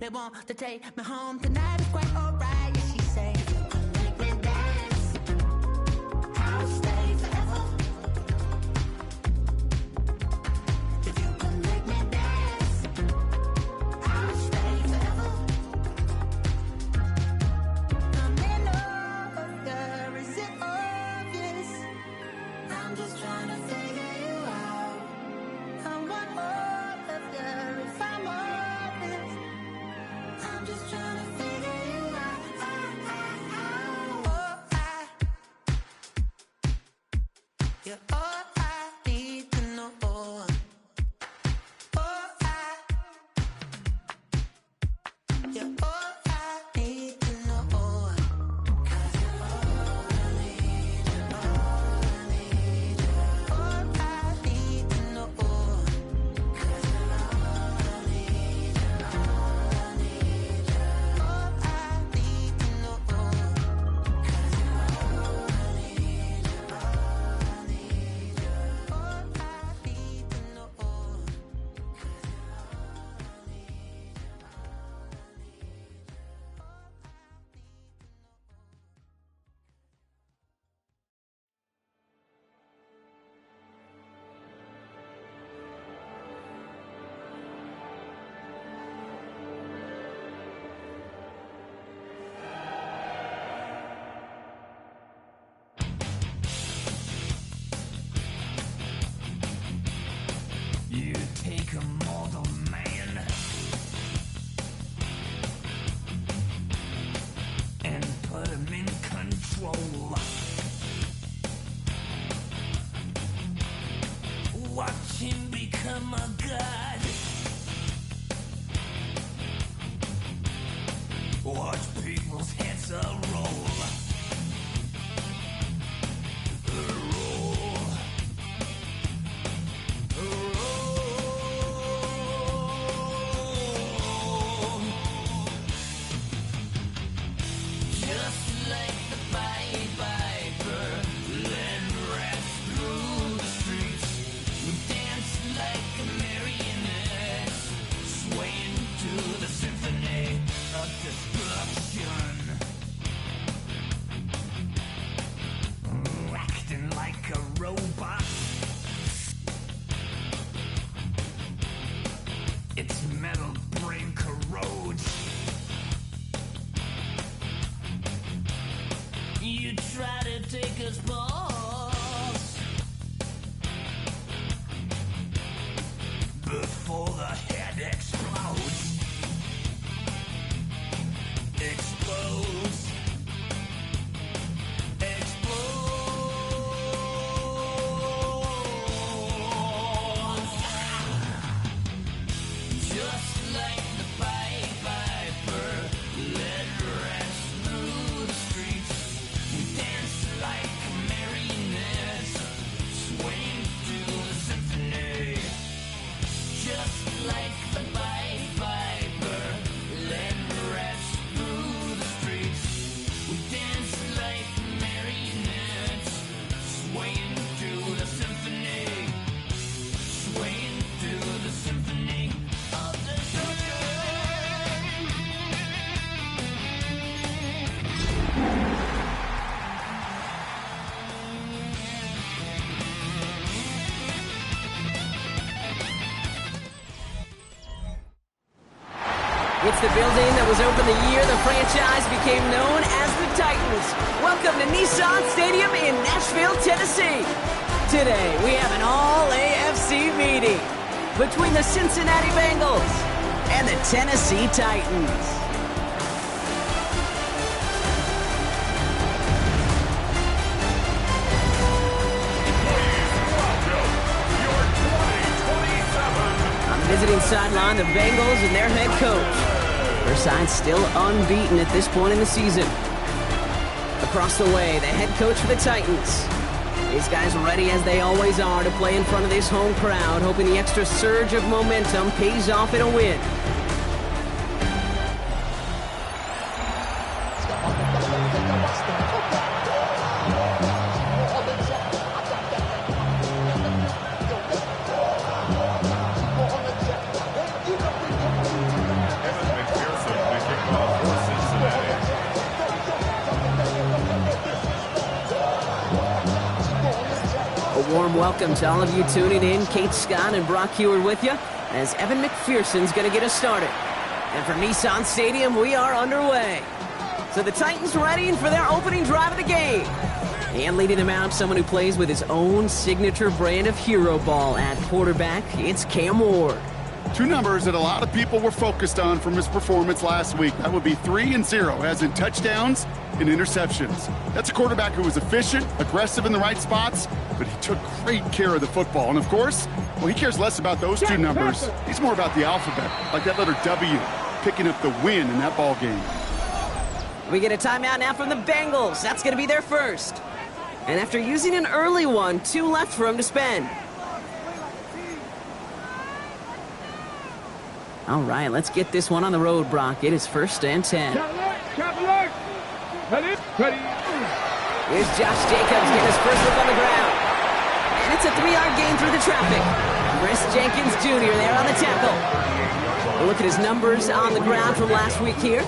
They want to take me home tonight. It's quite alright. Yeah, she say, make me dance. I'll stay forever. If you can make me dance, I'll stay forever. I'm in love, girl, is it obvious? I'm just trying to figure you out. I want all of you if I'm honest. I'm just trying to figure you out. You're all I need to know. You're all I need to know. 'Cause you're all I need, you're all I need, you're all I need to know. 'Cause you're all I need, you're all I need, you're all I need to know. 'Cause you're all I need, you're all I need, you're all I need to know. 'Cause you're all I need, you're all I need, you're all I need to know. You take a mortal man and put him in control. Watch him become a god. Watch people's heads roll. Just like the Pied Piper, let rats through the streets. We dance like a marionette, swaying to the symphony of destruction. Acting like a robot. Its metal brain corrodes. You try to take us balls before the head explodes. Explodes. Explodes. Just like the Pied Piper, let rats through the streets. Dance like marionettes, swaying to the symphony. Just like the Pied Piper, let rats through the streets. We dance like marionettes, swaying to the symphony. Swaying to the symphony of destruction. It's the building that was opened the year the franchise became known as the Titans. Welcome to Nissan Stadium in Nashville, Tennessee. Today, we have an all-AFC meeting between the Cincinnati Bengals and the Tennessee Titans. I'm visiting sideline the Bengals and their head coach. Their side's still unbeaten at this point in the season. Across the way, the head coach for the Titans. These guys ready as they always are to play in front of this home crowd, hoping the extra surge of momentum pays off in a win. A warm welcome to all of you tuning in. Kate Scott and Brock Heward with you as Evan McPherson's going to get us started. And from Nissan Stadium, we are underway. So the Titans ready for their opening drive of the game. And leading them out, someone who plays with his own signature brand of hero ball at quarterback, it's Cam Ward. Two numbers that a lot of people were focused on from his performance last week. That would be 3 and 0, as in touchdowns and interceptions. That's a quarterback who was efficient, aggressive in the right spots, but he took great care of the football. And of course, well, he cares less about those two numbers. He's more about the alphabet, like that letter W, picking up the win in that ball game. We get a timeout now from the Bengals. That's going to be their first. And after using an early one, 2 left for him to spend. All right, let's get this one on the road, Brock. It is 1st and 10. Here's Josh Jacobs getting his first look on the ground. And it's a 3-yard gain through the traffic. Chris Jenkins Jr. there on the tackle. We'll look at his numbers on the ground from last week here.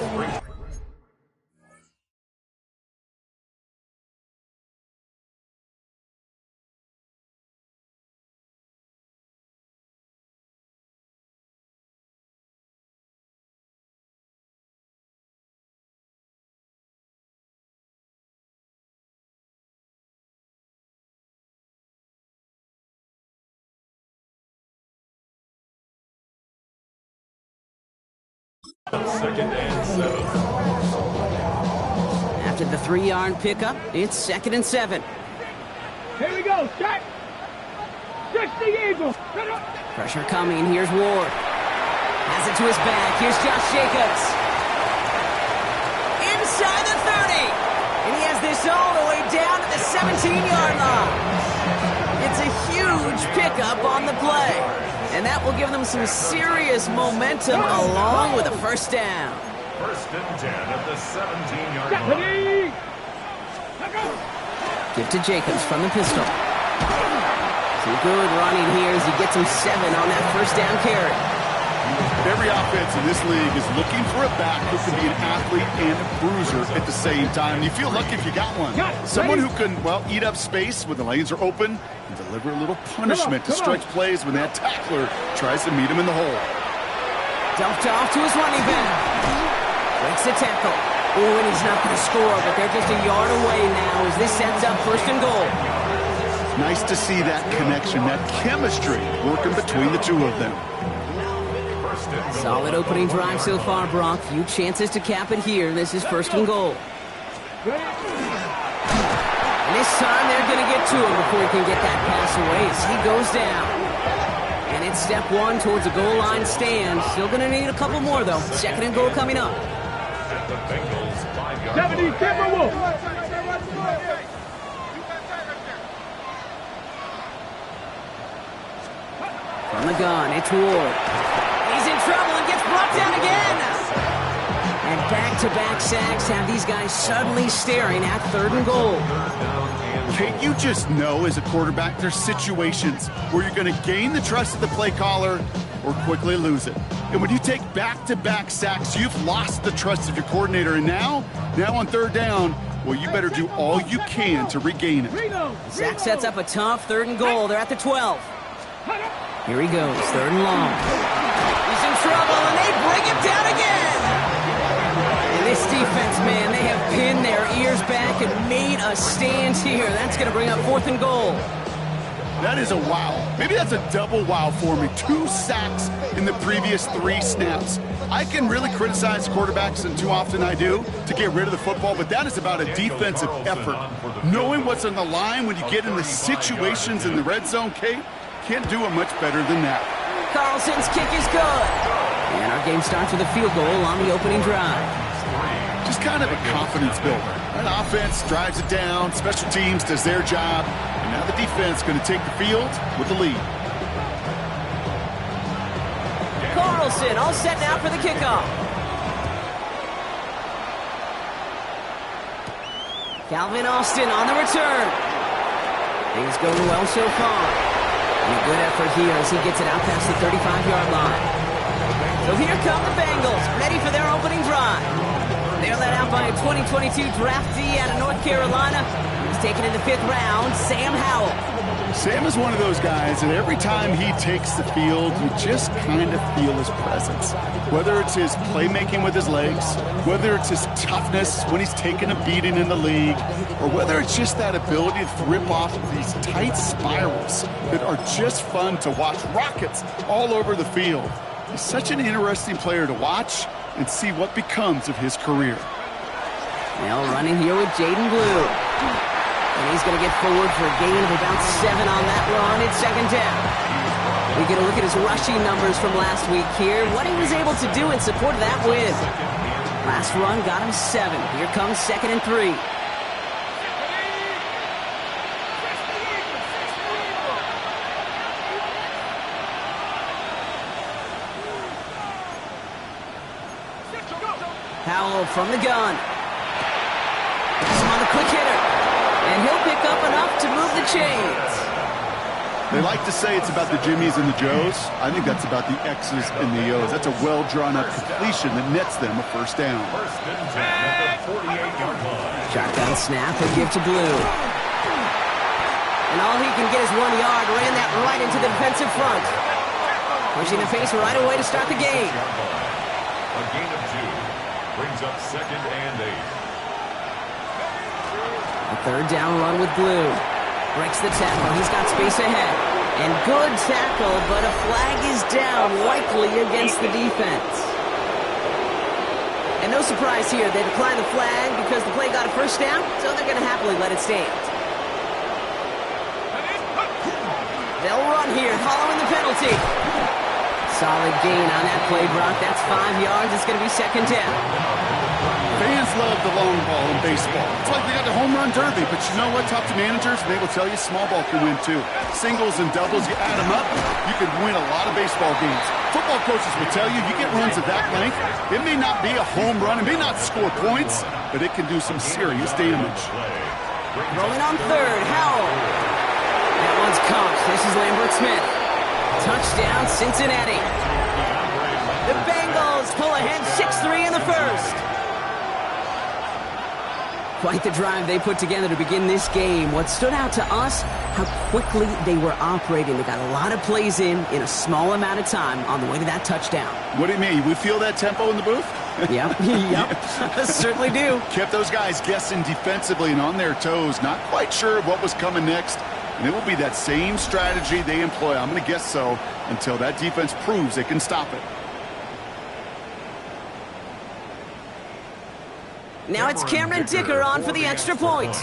After the 3-yard pickup, it's 2nd and 7. Here we go, shot. Stretch the eagle. Pressure coming. Here's Ward. Has it to his back. Here's Josh Jacobs. Inside the 30. And he has this all the way down to the 17-yard line. It's a huge pickup on the play. And that will give them some serious momentum along with a first down. 1st and 10 at the 17-yard line. Give to Jacobs from the pistol. Some good running here as he gets him 7 on that first down carry. Every offense in this league is looking for a back who can be an athlete and a bruiser at the same time. You feel lucky if you got one. Someone who can, well, eat up space when the lanes are open and deliver a little punishment to stretch plays when that tackler tries to meet him in the hole. Dumped off to his running back. Breaks the tackle. Oh, and he's not going to score, but they're just a yard away now as this sets up 1st and goal. Nice to see that connection, that chemistry working between the two of them. Solid opening drive so far, Brock. Few chances to cap it here. This is 1st and goal. And this time they're going to get to him before he can get that pass away as he goes down. And it's step 1 towards a goal line stand. Still going to need a couple more, though. 2nd and goal coming up. At the Bengals 5-yard 70 Timberwolves. From the gun, it's Ward. He's in trouble and gets brought down again. And back-to-back sacks have these guys suddenly staring at 3rd and goal. Can't you just know as a quarterback there's situations where you're going to gain the trust of the play caller or quickly lose it? And when you take back-to-back sacks, you've lost the trust of your coordinator. And now on 3rd down, well, you better do all you can to regain it. Zach sets up a tough 3rd and goal. They're at the 12. Here he goes, 3rd and long. He's in trouble, and they bring him down again. And this defense, man, they have pinned their ears back and made a stand here. That's going to bring up 4th and goal. That is a wow. Maybe that's a double wow for me. 2 sacks in the previous 3 snaps. I can really criticize quarterbacks, and too often I do, to get rid of the football, but that is about a defensive effort. Knowing what's on the line when you get in the situations in the red zone, Kate, can't do it much better than that. Carlson's kick is good. And our game starts with a field goal on the opening drive. Just kind of a confidence builder. An offense drives it down, special teams does their job, and now the defense going to take the field with the lead. Carlson all set now for the kickoff. Calvin Austin on the return. Things going well so far. And a good effort here as he gets it out past the 35-yard line. So here come the Bengals, ready for their opening drive. They're led out by a 2022 draftee out of North Carolina. He's taken in the 5th round, Sam Howell. Sam is one of those guys that every time he takes the field, you just kind of feel his presence. Whether it's his playmaking with his legs, whether it's his toughness when he's taking a beating in the league, or whether it's just that ability to rip off these tight spirals that are just fun to watch. Rockets all over the field. He's such an interesting player to watch and see what becomes of his career. Now running here with Jaden Blue. And he's going to get forward for a gain of about 7 on that run. It's second down. We get a look at his rushing numbers from last week here. What he was able to do in support of that win. Last run got him 7. Here comes 2nd and 3. Howell from the gun. He's on the quick hitter. And he'll pick up enough to move the chains. They like to say it's about the Jimmies and the Joes. I think that's about the X's and the O's. That's a well-drawn-up completion that nets them a first down. First and 10 at the 48-yard line. Shotgun snap, he'll give to Blue. And all he can get is 1 yard. Ran that right into the defensive front. Pushing the pace right away to start the game. A gain of 2 brings up 2nd and 8. A third down run with Blue. Breaks the tackle. He's got space ahead. And good tackle, but a flag is down, likely against the defense. And no surprise here. They decline the flag because the play got a first down, so they're going to happily let it stand. They'll run here following the penalty. Solid gain on that play, Brock. That's 5 yards. It's going to be second down. Fans love the long ball in baseball. It's like they got the home run derby, but you know what? Talk to managers, and they will tell you small ball can win too. Singles and doubles, you add them up, you can win a lot of baseball games. Football coaches will tell you, you get runs of that length, it may not be a home run, it may not score points, but it can do some serious damage. Rolling on third, Howell. That one's caught. This is Lambert Smith. Touchdown, Cincinnati. The Bengals pull ahead 6-3 in the first. Quite the drive they put together to begin this game. What stood out to us, how quickly they were operating. They got a lot of plays in a small amount of time on the way to that touchdown. What do you mean? We feel that tempo in the booth? Yep. Certainly do. Kept those guys guessing defensively and on their toes, not quite sure of what was coming next. And it will be that same strategy they employ, I'm going to guess so, until that defense proves they can stop it. Now it's Cameron Dicker on for the extra point.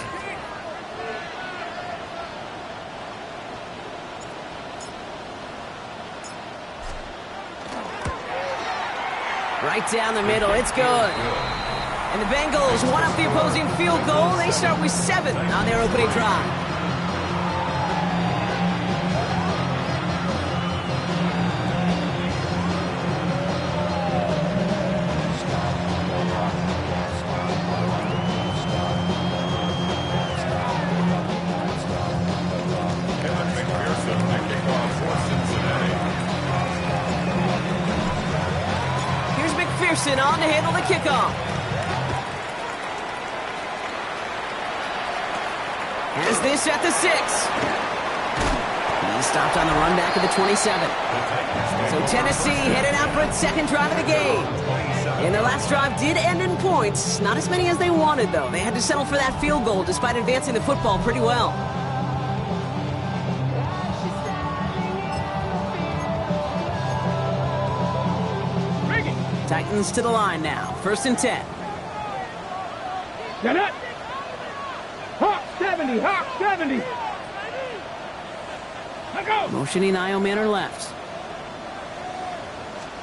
Right down the middle, it's good. And the Bengals one up the opposing field goal. They start with 7 on their opening drive. On to handle the kickoff. Has this at the 6. He stopped on the run back at the 27. So Tennessee headed out for its second drive of the game. And their last drive did end in points. Not as many as they wanted, though. They had to settle for that field goal despite advancing the football pretty well. Titans to the line now. 1st and 10. Get it! Hawk 70! Hawk 70! Let go! Motioning Io Manor left.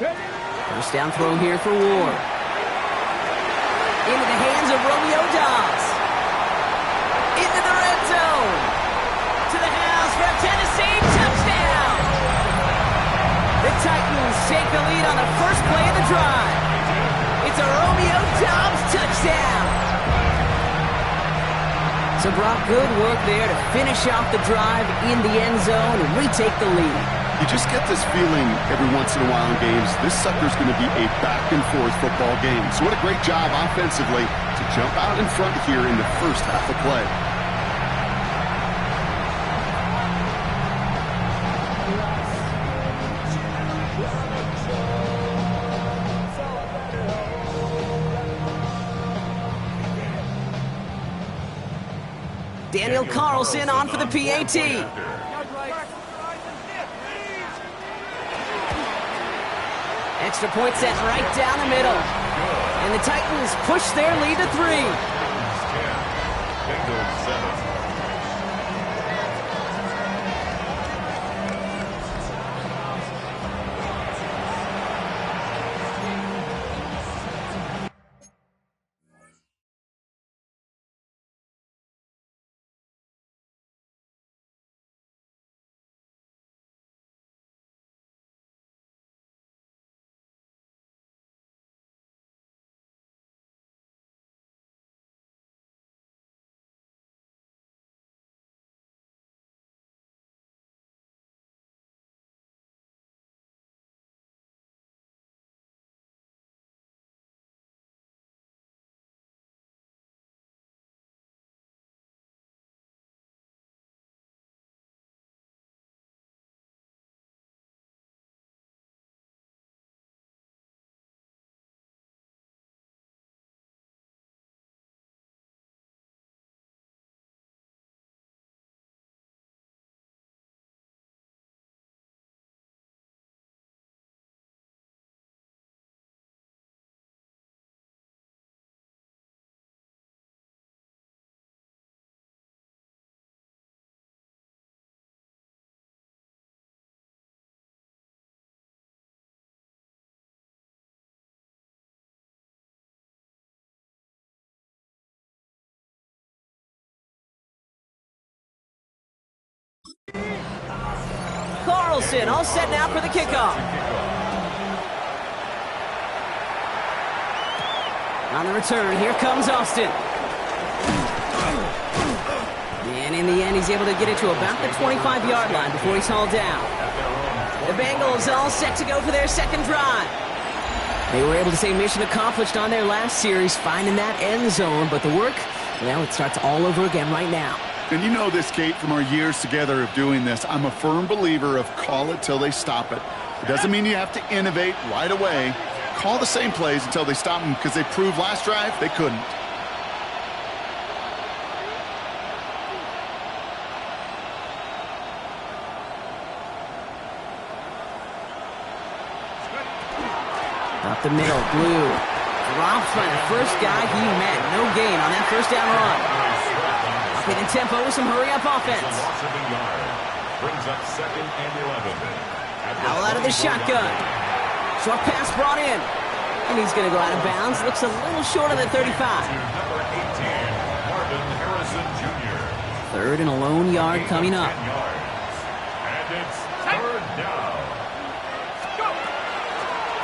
First down throw here for Ward. Into the hands of Romeo Dobbs. Into the red zone. To the house for a Tennessee touchdown. The Titans take the lead on the first play of the drive. It's a Romeo Dobbs touchdown. So Brock, good work there to finish off the drive in the end zone and retake the lead. You just get this feeling every once in a while in games, this sucker's going to be a back-and-forth football game. So what a great job offensively to jump out in front here in the first half of play. Daniel Carlson on for the PAT. Extra point set right down the middle. And the Titans push their lead to 3. Bengals 7. Carlson all set now for the kickoff. On the return, here comes Austin. And in the end, he's able to get it to about the 25-yard line before he's hauled down. The Bengals all set to go for their second drive. They were able to say mission accomplished on their last series, finding that end zone, but the work, well, it starts all over again right now. And you know this, Kate, from our years together of doing this. I'm a firm believer of call it till they stop it. It doesn't mean you have to innovate right away. Call the same plays until they stop them, because they proved last drive they couldn't. Up the middle, Blue. Drops by the first guy he met. No gain on that first down run. Up in tempo with some hurry-up offense. Brings up 2nd and 11. Howell out of the shotgun. Short pass brought in. And he's going to go out of bounds. Looks a little short of the 35. Number 18, Marvin Harrison Jr. 3rd and a lone yard coming up. And it's 3rd down.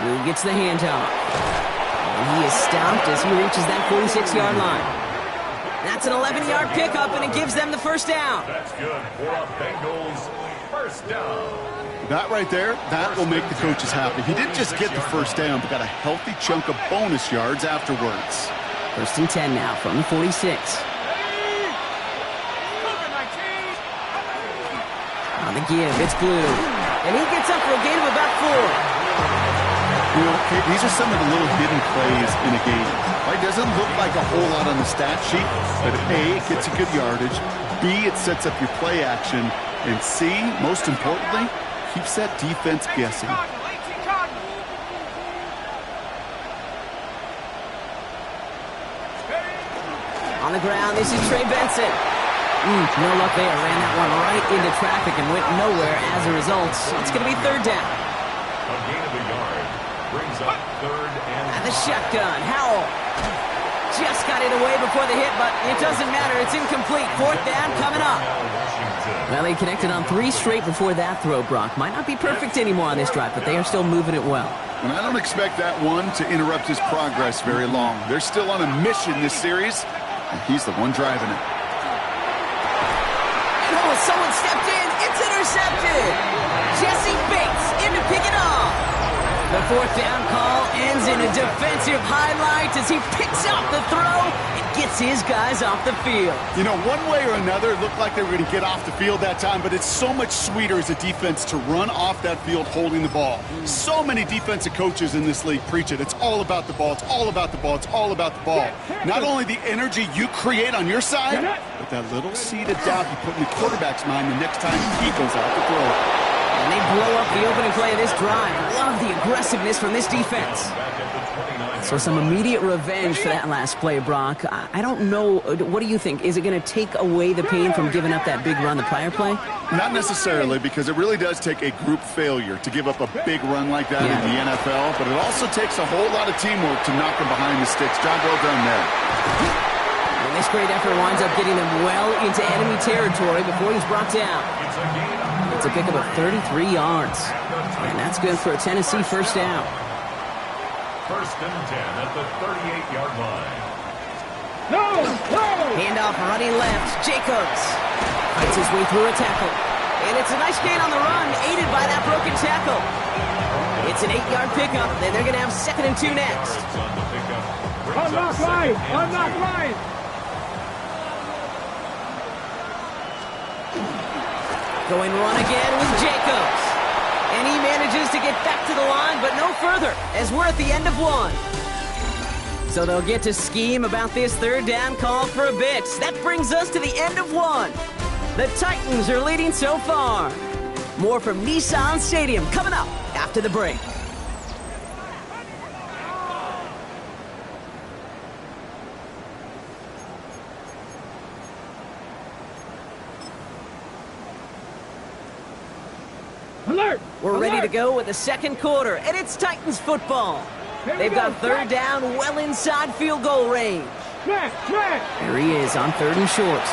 Blue gets the handoff. And he is stopped as he reaches that 46-yard line. That's an 11-yard pickup, and it gives them the first down. That's good for a Bengals first down. That right there, that will make the coaches happy. He didn't just get the first down, but got a healthy chunk of bonus yards afterwards. 1st and 10 now from the 46. On the give, it's Blue. And he gets up for a gain of about 4. You know, Kate, these are some of the little hidden plays in a game. Right? Doesn't look like a whole lot on the stat sheet, but A, it gets you good yardage. B, it sets up your play action. And C, most importantly, keeps that defense guessing. On the ground, this is Trey Benson. No luck there. Ran that one right into traffic and went nowhere as a result. It's going to be 3rd down. A gain of a yard brings up 3rd and the shotgun. Howell just got it away before the hit, but it doesn't matter. It's incomplete. 4th down coming up. Well, they connected on 3 straight before that throw, Brock. Might not be perfect anymore on this drive, but they are still moving it well. And I don't expect that one to interrupt his progress very long. They're still on a mission this series, and he's the one driving it. Oh, someone stepped in. It's intercepted. Jesse Bates in to pick it off. The fourth down call ends in a defensive highlight as he picks up the throw and gets his guys off the field. You know, one way or another, it looked like they were going to get off the field that time, but it's so much sweeter as a defense to run off that field holding the ball. So many defensive coaches in this league preach it. It's all about the ball. It's all about the ball. It's all about the ball. Not only the energy you create on your side, but that little seed of doubt you put in the quarterback's mind the next time he goes out to throw. And they blow up the opening play of this drive. Love the aggressiveness from this defense. So some immediate revenge for that last play, Brock. I don't know. What do you think? Is it going to take away the pain from giving up that big run the prior play? Not necessarily, because it really does take a group failure to give up a big run like that in the NFL, but it also takes a whole lot of teamwork to knock them behind the sticks. Job well done there. And this great effort winds up getting them well into enemy territory before he's brought down. It's a pickup of 33 yards. And that's good for a Tennessee first down. First and 10 at the 38-yard line. No! Handoff running left. Jacobs fights his way through a tackle. And it's a nice gain on the run, aided by that broken tackle. It's an 8-yard pickup. Then they're going to have 2nd and 2 next. Unlock line! Unlock line! Going run again with Jacobs. And he manages to get back to the line, but no further, as we're at the end of one. So they'll get to scheme about this third down call for a bit. That brings us to the end of one. The Titans are leading so far. More from Nissan Stadium coming up after the break. Alert! We're ready to go with the second quarter, and it's Titans football. They've got third down well inside field goal range. Smash! Smash! There he is on 3rd and short.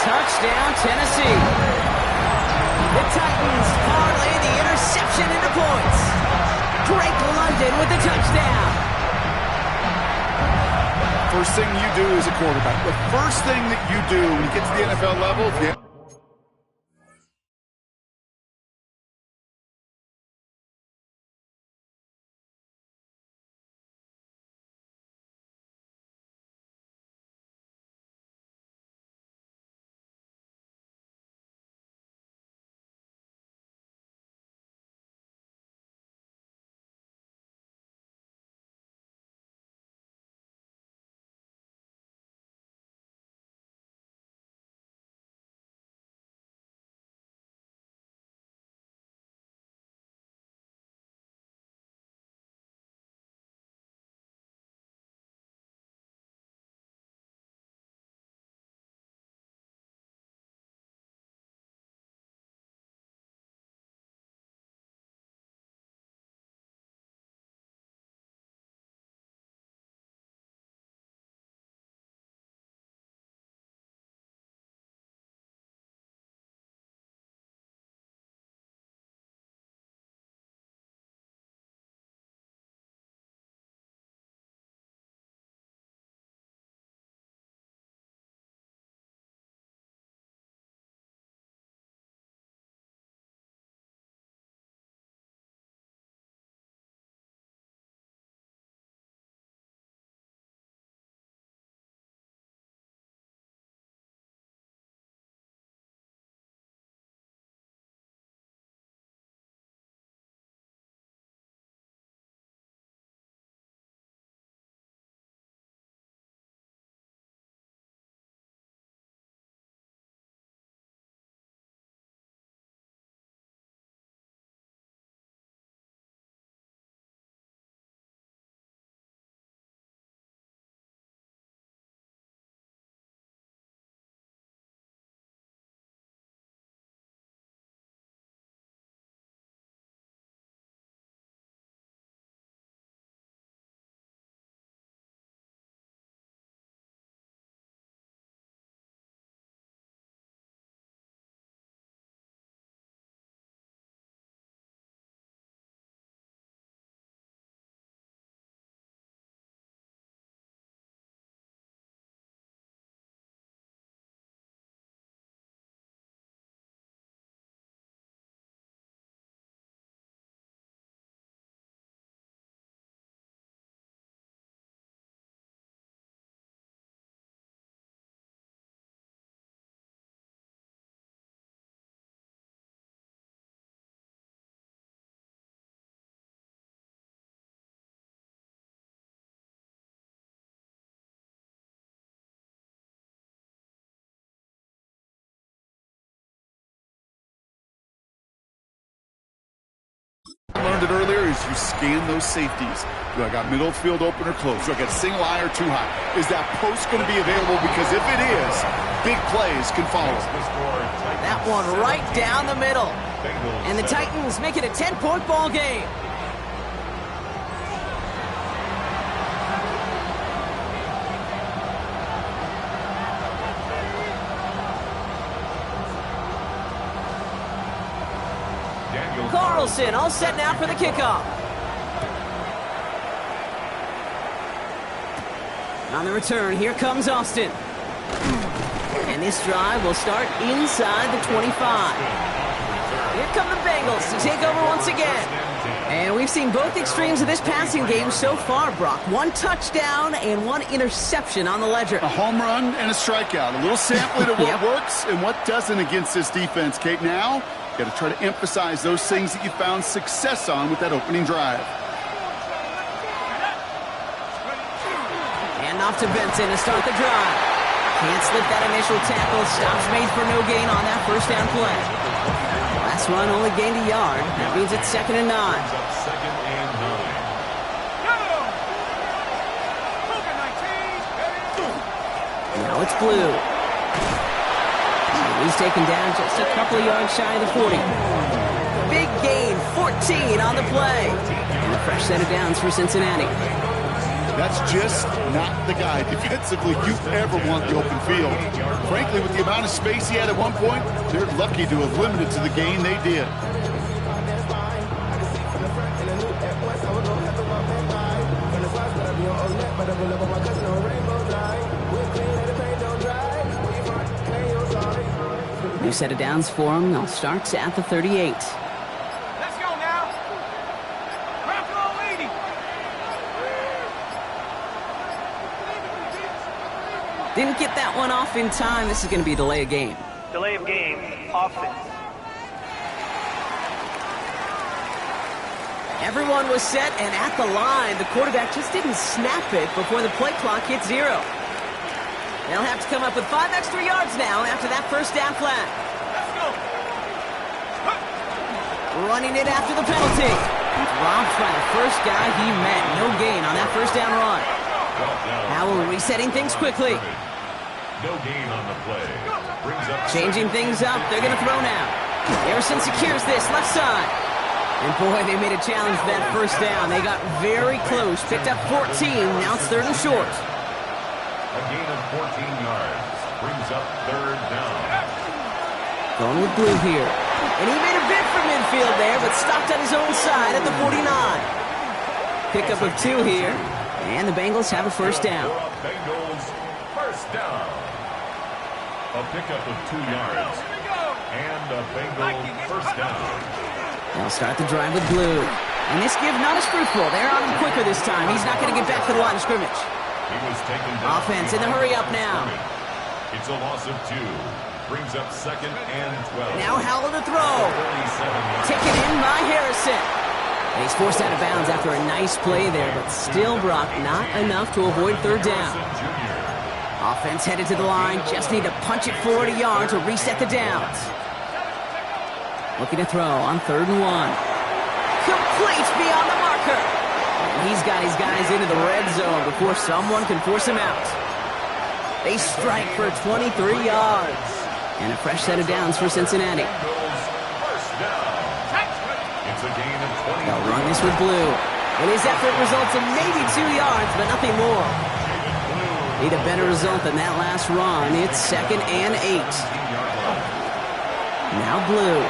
Touchdown, Tennessee. The Titans parlay the interception into points. Drake London with the touchdown. First thing you do as a quarterback, the first thing that you do when you get to the NFL level, if you I learned it earlier is you scan those safeties. Do I got middle field open or close? Do I got a single eye or too high? Is that post going to be available? Because if it is, big plays can follow. That one right down the middle. And the Titans make it a 10-point ball game. Carlson all set now for the kickoff. On the return, here comes Austin. And this drive will start inside the 25. Here come the Bengals to take over once again. And we've seen both extremes of this passing game so far, Brock. One touchdown and one interception on the ledger. A home run and a strikeout. A little sampling of what works and what doesn't against this defense, Kate. Now, got to try to emphasize those things that you found success on with that opening drive. And off to Benson to start the drive. Can't slip that initial tackle. Stops made for no gain on that first down play. Last run only gained a yard. That means it's 2nd and 9. Now it's Blue. He's taken down just a couple of yards shy of the 40. Big gain, 14 on the play. And a fresh set of downs for Cincinnati. That's just not the guy defensively you ever want the open field. Frankly, with the amount of space he had at one point, they're lucky to have limited to the gain they did. New set of downs for him. They'll start at the 38. Let's go now. Grab the old lady. Didn't get that one off in time. This is going to be a delay of game. Delay of game, offense. Everyone was set and at the line. The quarterback just didn't snap it before the play clock hit 0. They'll have to come up with 5 extra yards now after that first down flag. Let's go. Running it after the penalty. Robbed by the first guy he met. No gain on that first down run. Howell resetting things quickly. No gain on the play. Brings up Changing things up. They're going to throw now. Harrison secures this left side. And boy, they made a challenge for that first down. They got very close. Picked up 14. Now it's 3rd and short. a gain of 14 yards. Brings up 3rd down. Going with Blue here. And he made a bid for midfield there, but stopped on his own side at the 49. Pickup of 2 here. And the Bengals have a first down. Bengals first down. A pickup of 2 yards. And a Bengal first down. They'll start the drive with Blue. And this give not as fruitful. They're on him quicker this time. He's not going to get back to the line of scrimmage. He was taken down. Offense in the hurry up now. It's a loss of 2. Brings up 2nd and 12. Now Howell to throw. Taken in by Harrison. And he's forced out of bounds after a nice play there, but still, Brock, not enough to avoid 3rd down. Offense headed to the line. Just need to punch it forward a yard to reset the downs. Looking to throw on 3rd and 1. Complete beyond the marker. And he's got his guys into the red zone before someone can force him out. They strike for 23 yards. And a fresh set of downs for Cincinnati. First down. It's a gain of 20. They'll run this with Blue. And his effort results in maybe 2 yards, but nothing more. Need a better result than that last run. It's 2nd and 8. Now Blue.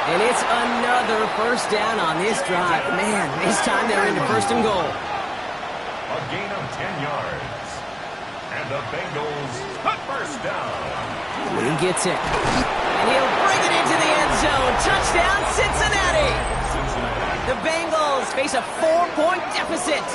And it's another first down on this drive. Man, this time they're into 1st and goal. A gain of 10 yards. And the Bengals first down. Blue gets it. And he'll bring it into the end zone. Touchdown, Cincinnati. The Bengals face a 4-point deficit.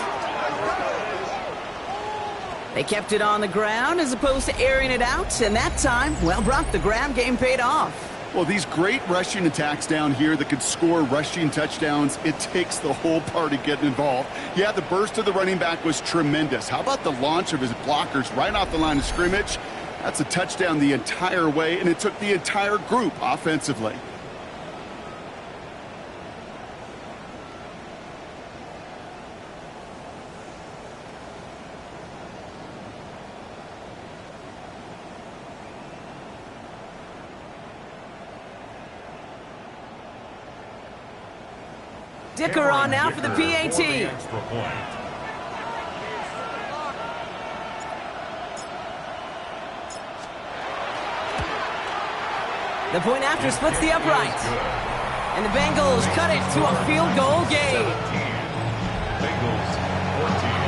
They kept it on the ground as opposed to airing it out. And that time, well, Brock, the ground game paid off. Well, these great rushing attacks down here that could score rushing touchdowns, it takes the whole party getting involved. Yeah, the burst of the running back was tremendous. How about the launch of his blockers right off the line of scrimmage? That's a touchdown the entire way, and it took the entire group offensively. Dicker on now for the PAT. Extra point. The point after splits the upright. And the Bengals cut it to a field goal game. 17. Bengals 14.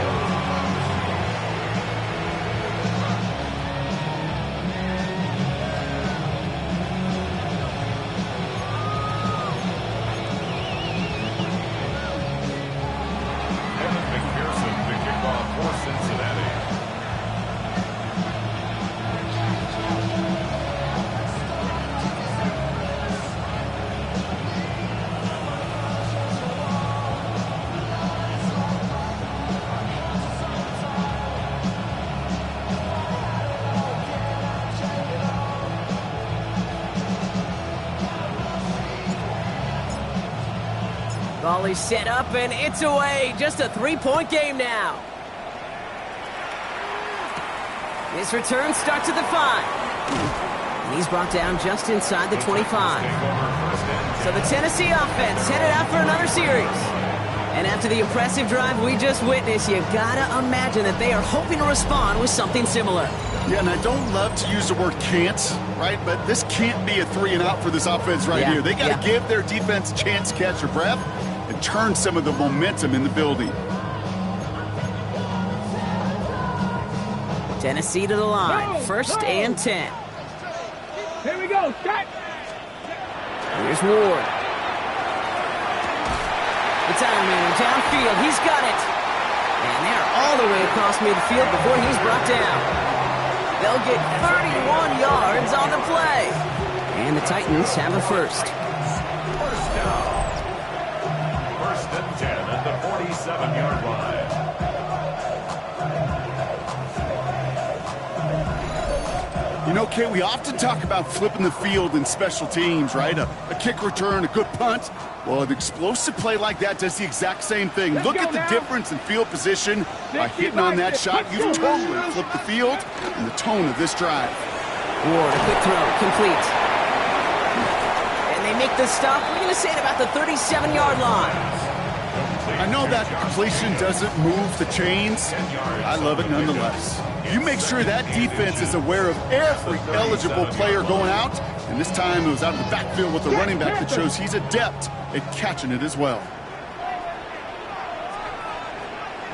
Ball is set up and it's away. Just a 3-point game now. His return starts at the 5. And he's brought down just inside the 25. So the Tennessee offense headed out for another series. And after the impressive drive we just witnessed, you gotta imagine that they are hoping to respond with something similar. Yeah, and I don't love to use the word can't, right? But this can't be a 3-and-out for this offense right here. They got to give their defense a chance to catch their breath and turn some of the momentum in the building. Tennessee to the line. First and 10. Here we go, set. Here's Ward. The Tireman downfield. He's got it. And they're all the way across midfield before he's brought down. They'll get 31 yards on the play. And the Titans have a first. First down. First and 10 at the 47-yard line. You know, Kate, we often talk about flipping the field in special teams, right? A kick return, a good punt. Well, an explosive play like that does the exact same thing. Look at the difference in field position. By hitting on that shot, you've totally flipped the field and the tone of this drive. Ward, a quick throw, complete. And they make the stop. We're going to say it about the 37-yard line. I know that completion doesn't move the chains. I love it nonetheless. You make sure that defense is aware of every eligible player going out. And this time it was out of the backfield with a running back that shows he's adept at catching it as well.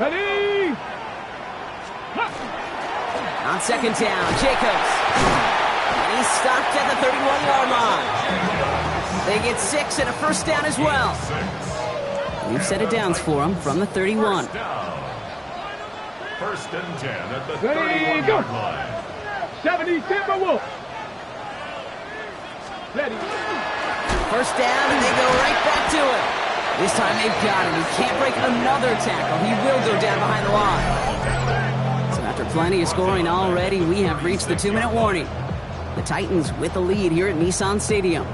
Ready? On second down, Jacobs. And he's stopped at the 31-yard line. They get 6 and a first down as well. We've set it downs for him from the 31. First and 10 at the Ready, go. 31-yard line. 70 Timberwolves. Ready. First down, and they go right back to it. This time they've got him. He can't break another tackle. He will go down behind the line. So after plenty of scoring already, we have reached the 2-minute warning. The Titans with the lead here at Nissan Stadium.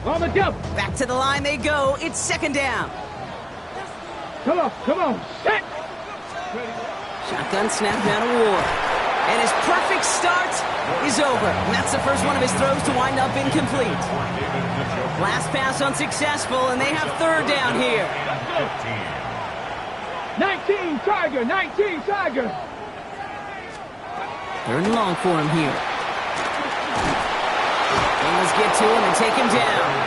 On the jump. Back to the line they go. It's second down. Come on, set. Shotgun snap down to Ward. And his perfect start is over. And that's the first one of his throws to wind up incomplete. Last pass unsuccessful, and they have third down here. 19 Tiger. Third and long for him here. Bengals get to him and take him down.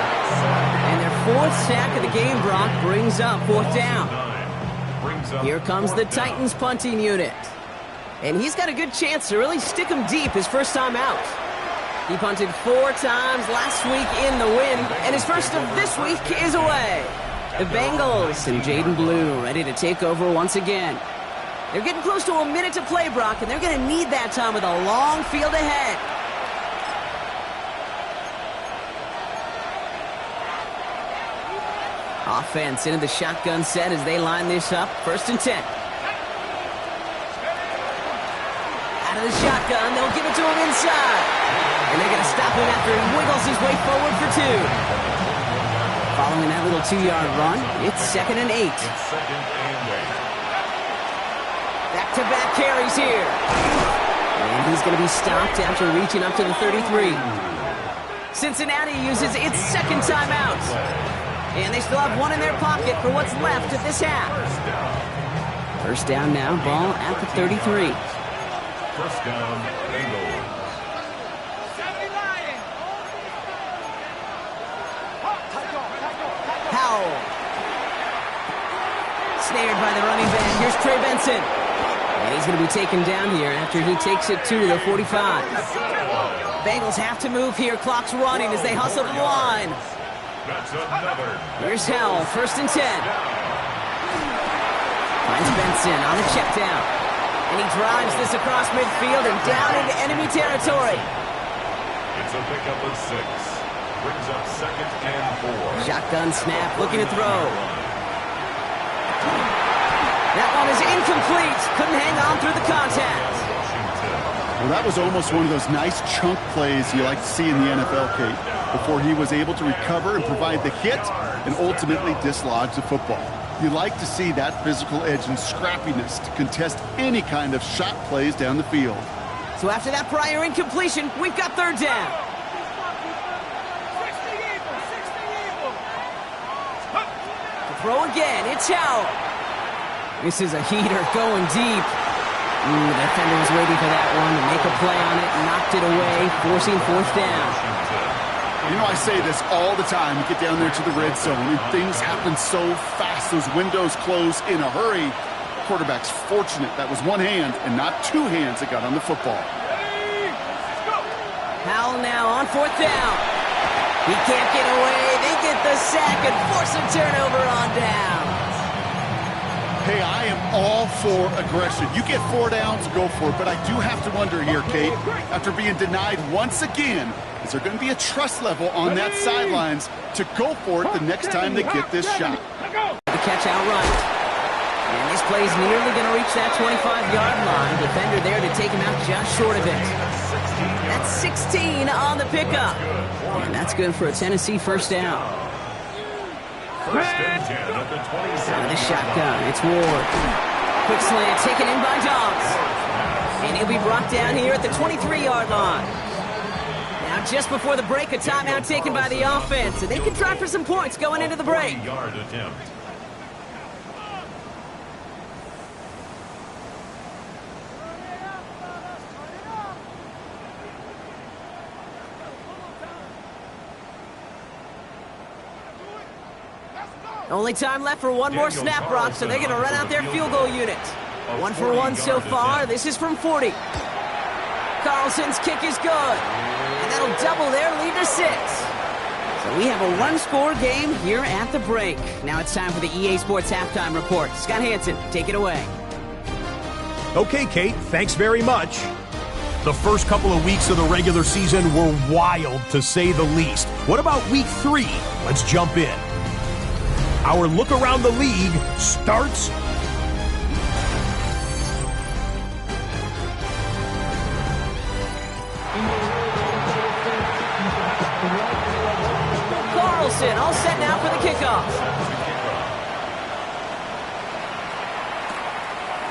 And their fourth sack of the game, Brock, brings up fourth down. Here comes the Titans punting unit. And he's got a good chance to really stick him deep his first time out. He punted 4 times last week in the win, and his first of this week is away. The Bengals and Jaden Blue ready to take over once again. They're getting close to a minute to play, Brock, and they're going to need that time with a long field ahead. Offense into the shotgun set as they line this up. First and 10. Out of the shotgun, they'll give it to him inside. And they're going to stop him after he wiggles his way forward for 2. Following that little 2-yard run, it's second and 8. Back-to-back carries here. And he's going to be stopped after reaching up to the 33. Cincinnati uses its second timeout. And they still have one in their pocket for what's left of this half. First down now, ball at the 33. First down, Bengals. Howell. Snared by the running back. Here's Trey Benson. And he's going to be taken down here after he takes it to the 45. Bengals have to move here. Clock's running as they hustle to the line. That's another. Here's Howell, first and 10. Finds Benson on the check down. And he drives this across midfield and down into enemy territory. It's a pickup of 6. Brings up second and 4. Shotgun snap, looking to throw. That one is incomplete. Couldn't hang on through the contact. Well, that was almost one of those nice chunk plays you like to see in the NFL, Kate, before he was able to recover and provide the hit and ultimately dislodge the football. You like to see that physical edge and scrappiness to contest any kind of shot plays down the field. So after that prior incompletion, we've got third down. To throw again, it's Howell. This is a heater going deep. The defender was waiting for that one to make a play on it, knocked it away, forcing fourth down. You know, I say this all the time. You get down there to the red zone, and things happen so fast. Those windows close in a hurry. Quarterback's fortunate that was one hand and not two hands that got on the football. Howell now on fourth down. He can't get away. They get the sack and force a turnover on down. Hey, I am all for aggression. You get 4 downs, go for it. But I do have to wonder here, Kate, after being denied once again, is there going to be a trust level on that sidelines to go for it the next time they get this shot? The catch outright. And this play's nearly going to reach that 25-yard line. Defender there to take him out just short of it. That's 16 on the pickup. And that's good for a Tennessee first down. First and 10 at the 27. Out of the shotgun, it's Ward. Quick slant taken in by Dobbs. And he'll be brought down here at the 23-yard line. Now just before the break, a timeout taken by the offense. And they can try for some points going into the break. 40-yard attempt. Only time left for one more snap, Brock, so they're going to run out their field goal unit. 1 for 1 so far. This is from 40. Carlson's kick is good. And that'll double their lead to 6. So we have a one-score game here at the break. Now it's time for the EA Sports Halftime Report. Scott Hansen, take it away. Okay, Kate, thanks very much. The first couple of weeks of the regular season were wild, to say the least. What about week 3? Let's jump in. Our look around the league starts Carlson all set now for the kickoff.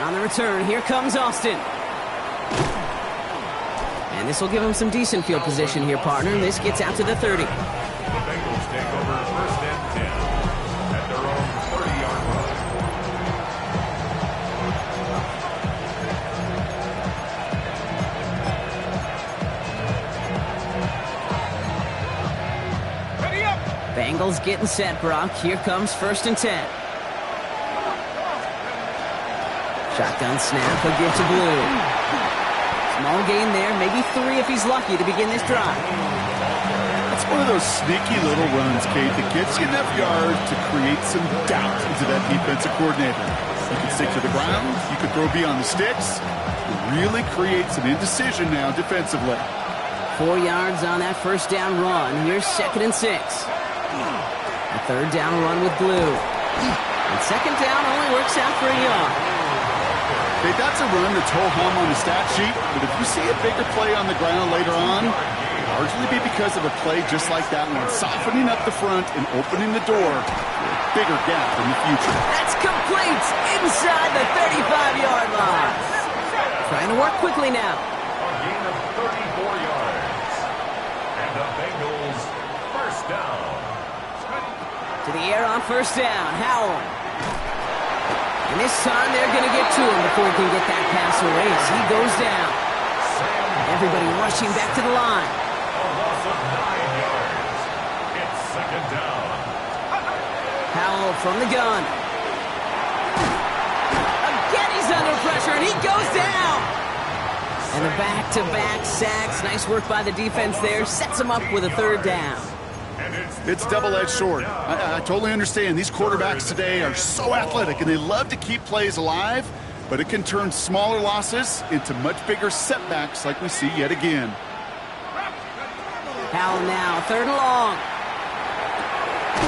On the return, here comes Austin. And this will give him some decent field position here, partner. This gets out to the 30. The Bengals take over first and 10 at their own 30-yard line. Ready up! Bengals getting set, Brock. Here comes first and 10. Shotgun snap, he'll give to Blue. Small gain there, maybe 3 if he's lucky to begin this drive. It's one of those sneaky little runs, Kate, that gets you enough yards to create some doubt into that defensive coordinator. You can stick to the ground, you can throw beyond the sticks. It really creates an indecision now defensively. 4 yards on that first down run. Here's second and 6. A third down run with Blue. And second down only works out for a yard. Okay, that's a run that's ho-hum on the stat sheet, but if you see a bigger play on the ground later on, it'll largely be because of a play just like that one, softening up the front and opening the door for a bigger gap in the future. That's complete inside the 35-yard line. Trying to work quickly now. down. To the air on first down. Howell. And this time they're going to get to him before he can get that pass away as he goes down. Everybody rushing back to the line. A loss of 9 yards. It's second down. Howell from the gun. Again he's under pressure and he goes down. And the back-to-back sacks. Nice work by the defense there. Sets him up with a third down. It's double-edged sword. I totally understand. These quarterbacks today are so athletic, and they love to keep plays alive, but it can turn smaller losses into much bigger setbacks like we see yet again. Howell now, third and long.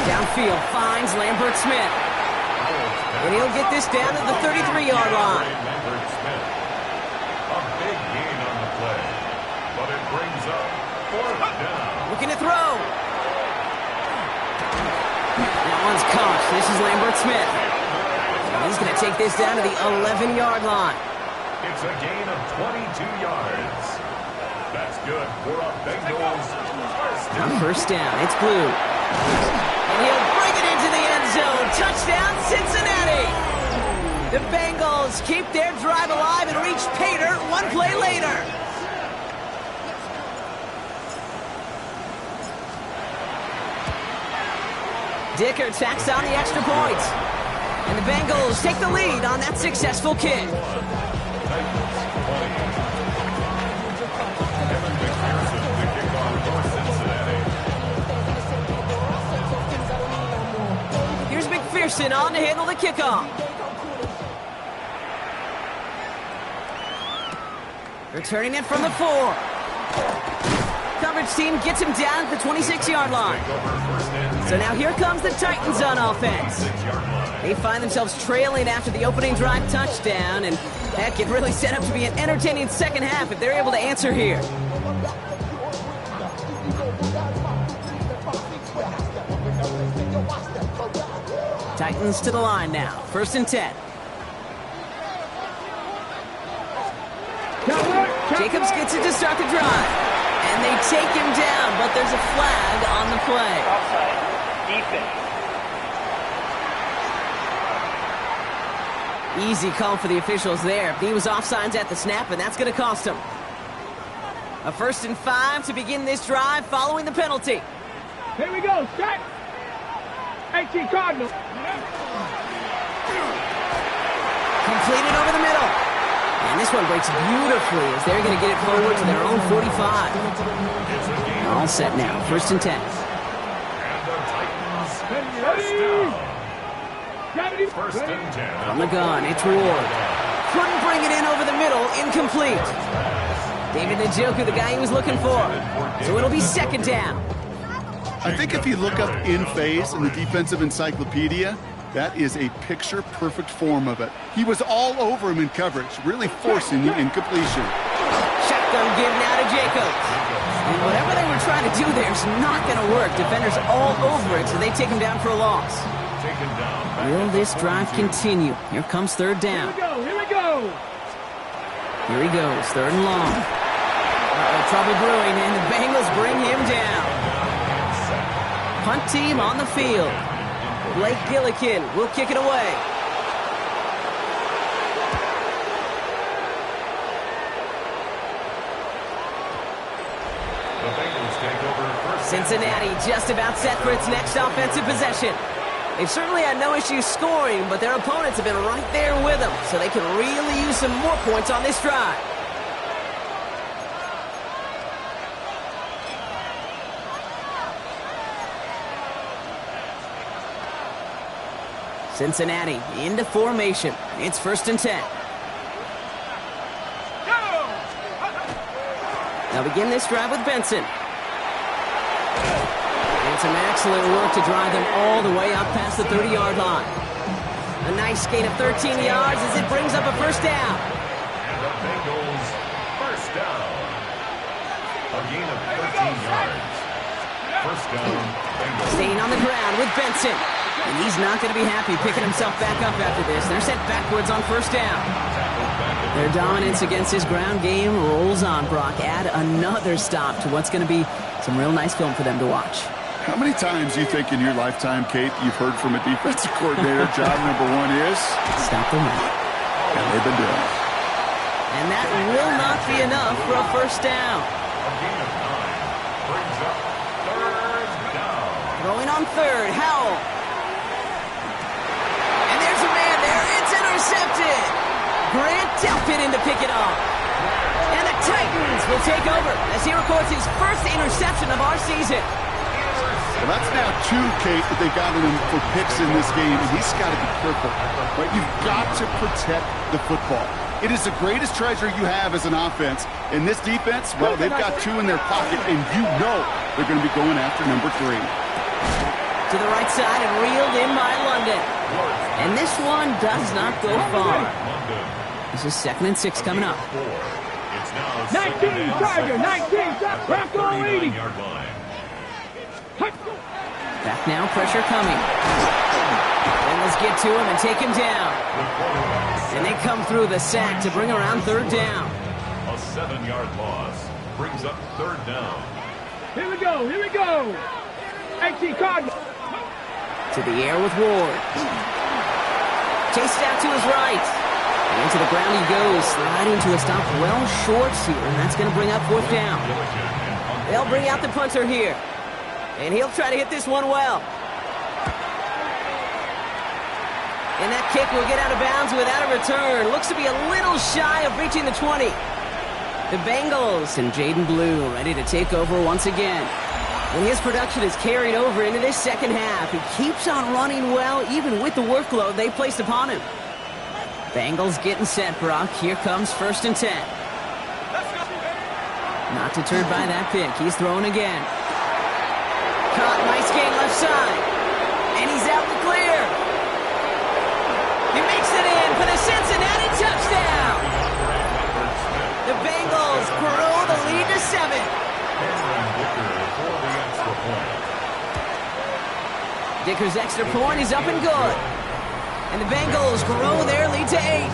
Downfield finds Lambert Smith. And he'll get this down to the 33-yard line. Lambert Smith. A big gain on the play, but it brings up fourth down. Looking to throw. That one's caught. This is Lambert Smith. And he's going to take this down to the 11-yard line. It's a gain of 22 yards. That's good for a Bengals first On down. first down, it's Blue. And he'll bring it into the end zone. Touchdown, Cincinnati. The Bengals keep their drive alive and reach pay dirt one play later. Dicker tacks on the extra point. And the Bengals take the lead on that successful kick. Here's McPherson on to handle the kickoff. Returning it from the 4. Coverage team gets him down at the 26-yard line. So now here comes the Titans on offense. They find themselves trailing after the opening drive touchdown, and heck, it really set up to be an entertaining second half if they're able to answer here. Titans to the line now. First and 10. Jacobs gets it to start the drive. And they take him down, but there's a flag on the play. Offside. Defense. Easy call for the officials there. He was offsides at the snap, and that's going to cost him. A 1st and 5 to begin this drive following the penalty. Here we go, set. 18 Cardinal. Completed over the middle. And this one breaks beautifully as they're going to get it forward to their own 45. All set now. 1st and 10. And the Titans first down. First and 10. From the gun, it's Ward. Couldn't bring it in over the middle. Incomplete. David Njoku, the guy he was looking for. So it'll be 2nd down. I think if you look up in phase in the defensive encyclopedia, that is a picture-perfect form of it. He was all over him in coverage, really forcing the incompletion. Shotgun give now to Jacobs. And whatever they were trying to do there is not going to work. Defenders all over it, so they take him down for a loss. Taken down. Will this drive continue? Here comes 3rd down. Here we go. Here he goes, 3rd and long. Trouble brewing, and the Bengals bring him down. Punt team on the field. Blake Gillikin will kick it away. The Bengals take over first. Cincinnati just about set for its next offensive possession. They've certainly had no issue scoring, but their opponents have been right there with them, so they can really use some more points on this drive. Cincinnati into formation. It's 1st and 10. They'll begin this drive with Benson. And some excellent work to drive them all the way up past the 30-yard line. A nice gain of 13 yards as it brings up a 1st down. And the Bengals first down. A gain of 13 yards. First down, Bengals. Staying on the ground with Benson. And he's not going to be happy picking himself back up after this. They're set backwards on 1st down. Their dominance against his ground game rolls on, Brock. Add another stop to what's going to be some real nice film for them to watch. How many times do you think in your lifetime, Kate, you've heard from a defensive coordinator, job number one is? Stop the run. And they've been doing it. And that will not be enough for a first down. A gain of 9 brings up third down. Throwing on third, Howell. And there's a man there. It's intercepted. Grant Delpit in to pick it off. And the Titans will take over as he records his first interception of our season. Well, that's now 2, Kate, that they've gotten him for picks in this game, and he's got to be careful. Right? You've got to protect the football. It is the greatest treasure you have as an offense. In this defense, well, they've got 2 in their pocket, and you know they're going to be going after number 3. To the right side and reeled in by London. And this one does not go far. This is 2nd and 6 coming up. It's now 19 Tiger, 19 Bronco leading. 39-yard line. Back now, pressure coming. Bengals get to him and take him down. And they come through the sack to bring around 3rd down. A 7-yard loss brings up 3rd down. Here we go, here we go. 18 Cardinals. To the air with Ward. Chased out to his right. And into the ground he goes, sliding to a stop well short here, and that's going to bring up 4th down. They'll bring out the punter here. And he'll try to hit this one well. And that kick will get out of bounds without a return. Looks to be a little shy of reaching the 20. The Bengals and Jaden Blue ready to take over once again. And his production is carried over into this second half. He keeps on running well, even with the workload they placed upon him. Bengals getting set, Brock. Here comes 1st and 10. Not deterred by that pick. He's throwing again. Caught, nice gain left side. And he's out the clear. He makes it in for the Cincinnati touchdown. The Bengals grow the lead to 7. Dicker's extra point is up and good. And the Bengals grow their lead to 8.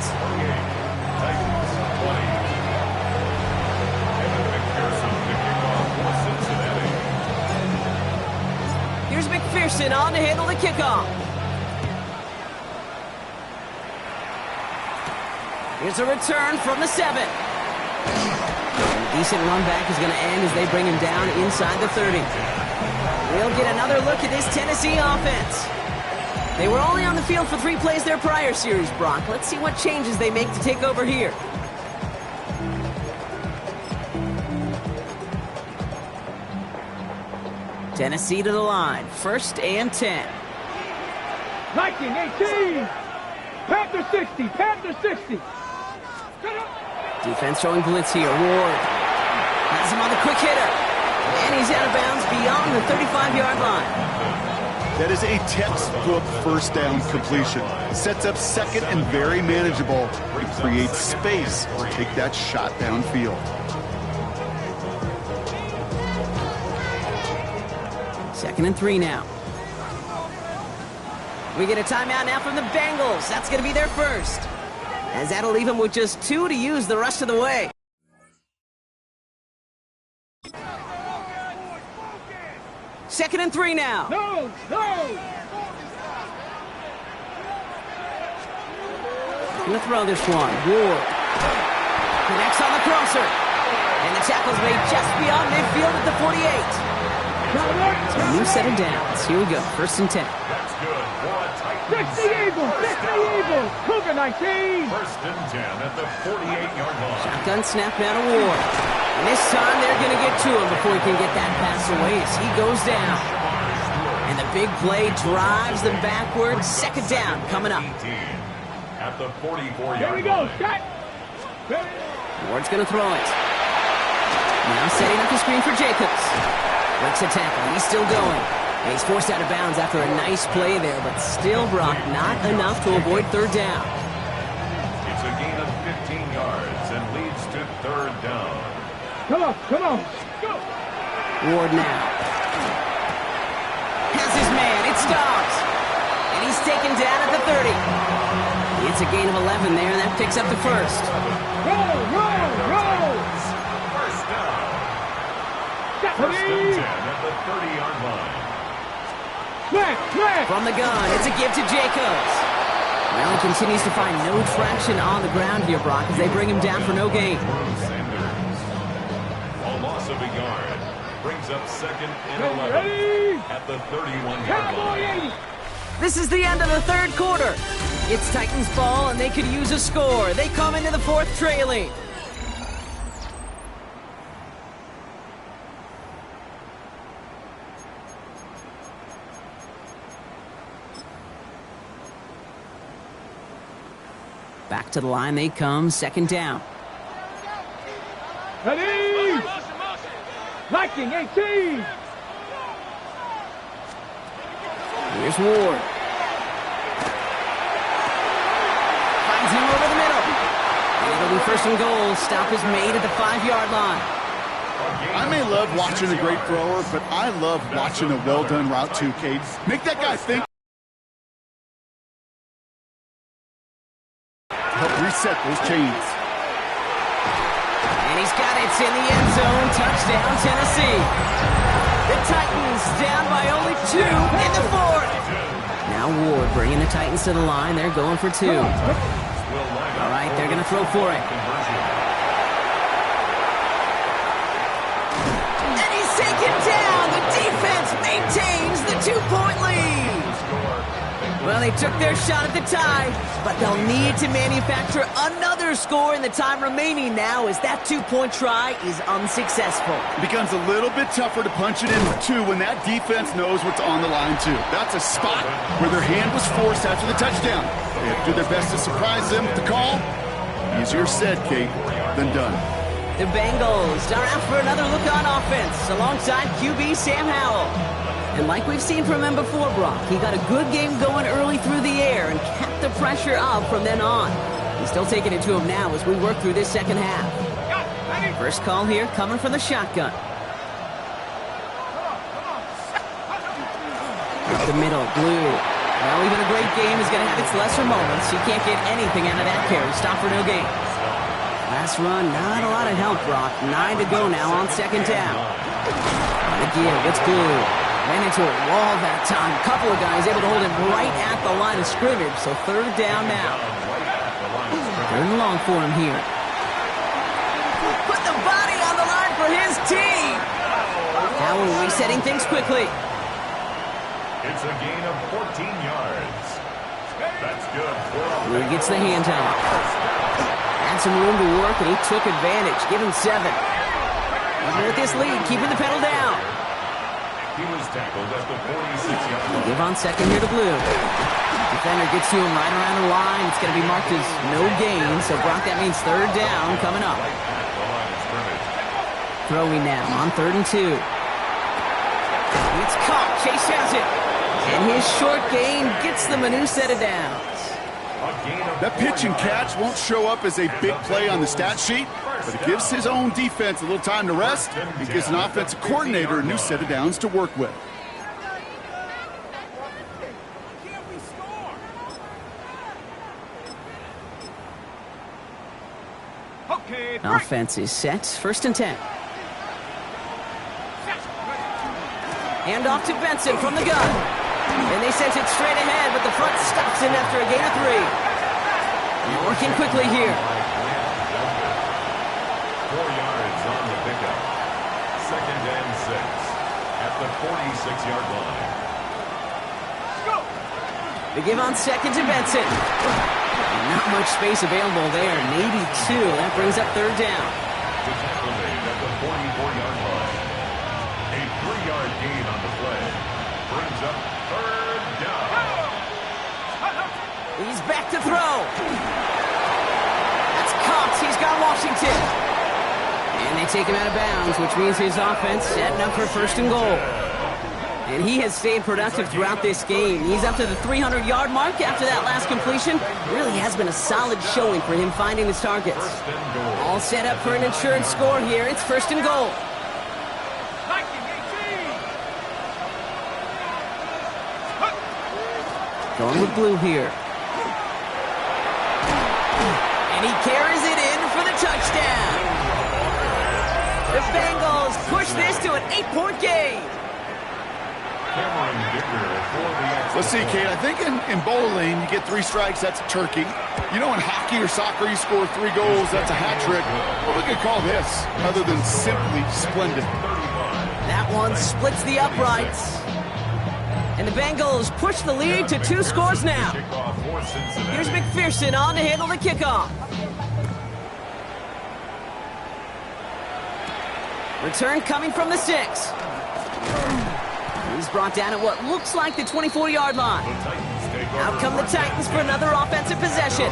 Here's McPherson on to handle the kickoff. Here's a return from the 7. A decent run back is going to end as they bring him down inside the 30. We'll get another look at this Tennessee offense. They were only on the field for 3 plays their prior series, Brock. Let's see what changes they make to take over here. Tennessee to the line. 1st and 10. 19-18. Panther 60. Panther 60. Defense showing blitz here. Ward has him on the quick hitter. And he's out of bounds beyond the 35-yard line. That is a textbook first down completion. Sets up 2nd and very manageable. It creates space to take that shot downfield. 2nd and 3 now. We get a timeout now from the Bengals. That's going to be their first. As that'll leave them with just 2 to use the rest of the way. Second and 3 now. No, no. Gonna throw this one. Ward connects on the crosser. And the tackle's made just beyond midfield at the 48. A new set of downs. Here we go. 1st and 10. That's good for a Titans. 60 Eagles. 60 Eagles. Cougar 19. 1st and 10 at the 48-yard line. Shotgun snap down to Ward. And this time they're going to get to him before he can get that pass away as he goes down. And the big play drives them backwards. 2nd down coming up. At the 44-yard line. Here we go. Shot. Ward's going to throw it. Now setting up the screen for Jacobs. Breaks a tackle. He's still going. And he's forced out of bounds after a nice play there, but still, Brock, not enough to avoid 3rd down. It's a gain of 15 yards and leads to 3rd down. Come on, come on. Go. Ward now. Has his man. It stops. And he's taken down at the 30. It's a gain of 11 there, and that picks up the 1st. Roll, roll, roll. 1st down. Got 1st and 10 at the 30-yard line. From the gun, it's a give to Jacobs. Well, he continues to find no traction on the ground here, Brock, as they bring him down for no gain. A loss of a yard brings up second and 11 at the 31-yard line. This is the end of the third quarter. It's Titans ball, and they could use a score. They come into the fourth trailing. Back to the line they come, second down. Ready! Liking 18! Here's Ward. Finds him over the middle. And it'll be first and goal. Stop is made at the 5-yard line. I may love watching a great thrower, but I love watching a well-done route too, Kate. Make that guy think. Help reset those chains. And he's got it in the end zone. Touchdown, Tennessee. The Titans down by only 2 in the fourth. Now Ward bringing the Titans to the line. They're going for 2. All right, they're going to throw for it. And he's taken down. The defense maintains the 2-point lead. Well, they took their shot at the tie, but they'll need to manufacture another score in the time remaining now as that 2-point try is unsuccessful. It becomes a little bit tougher to punch it in with 2 when that defense knows what's on the line too. That's a spot where their hand was forced after the touchdown. They have to do their best to surprise them with the call. Easier said, Kate, than done. The Bengals are out for another look on offense alongside QB Sam Howell. And like we've seen from him before, Brock, he got a good game going early through the air and kept the pressure up from then on. He's still taking it to him now as we work through this second half. First call here coming from the shotgun. Up the middle, Blue. Well, even a great game is going to have its lesser moments. He can't get anything out of that carry. Stop for no gain. Last run, not a lot of help, Brock. 9 to go now on second down. On the give, it's Blue. Ran into a wall that time. A couple of guys able to hold him right at the line of scrimmage. So third down now. Third and long for him here. Put the body on the line for his team. Now we're resetting things quickly. It's a gain of 14 yards. That's good. Blue gets the handoff. Had some room to work, and he took advantage. Give him 7. Even with this lead, keeping the pedal down. He was tackled at the 46-yard line. Give on second here to Blue. Defender gets to him right around the line. It's going to be marked as no gain. So, Brock, that means third down coming up. Throwing now on 3rd and 2. It's caught. Chase has it. And his short gain gets them a new set of downs. That pitch and catch won't show up as a big play on the stat sheet, but it gives his own defense a little time to rest. It gives an offensive coordinator a new set of downs to work with. Offense is set. 1st and 10. Hand off to Benson from the gun. And they sent it straight ahead, but the front stops him after a gain of 3. And working quickly here. 4 yards on the pickup. 2nd and 6 at the 46-yard line. They give on second to Benson. Not much space available there. Maybe 2. That brings up 3rd down. The tackle made at the 44-yard line. A 3-yard gain on the play brings up 3rd down. He's back to throw. That's Cox. He's got Washington. And they take him out of bounds, which means his offense setting up for 1st and goal. And he has stayed productive throughout this game. He's up to the 300-yard mark after that last completion. Really has been a solid showing for him finding his targets. All set up for an insurance score here. It's 1st and goal. Going with Blue here. And he carries it in for the touchdown. The Bengals push this to an 8-point game. Let's see, Kate, I think in bowling, you get 3 strikes, that's a turkey. You know, in hockey or soccer, you score 3 goals, that's a hat trick. What we could call this, other than simply splendid? That one splits the uprights. And the Bengals push the lead to 2 scores now. Here's McPherson on to handle the kickoff. Return coming from the 6. He's brought down at what looks like the 24-yard line. Out come the Titans for another offensive possession.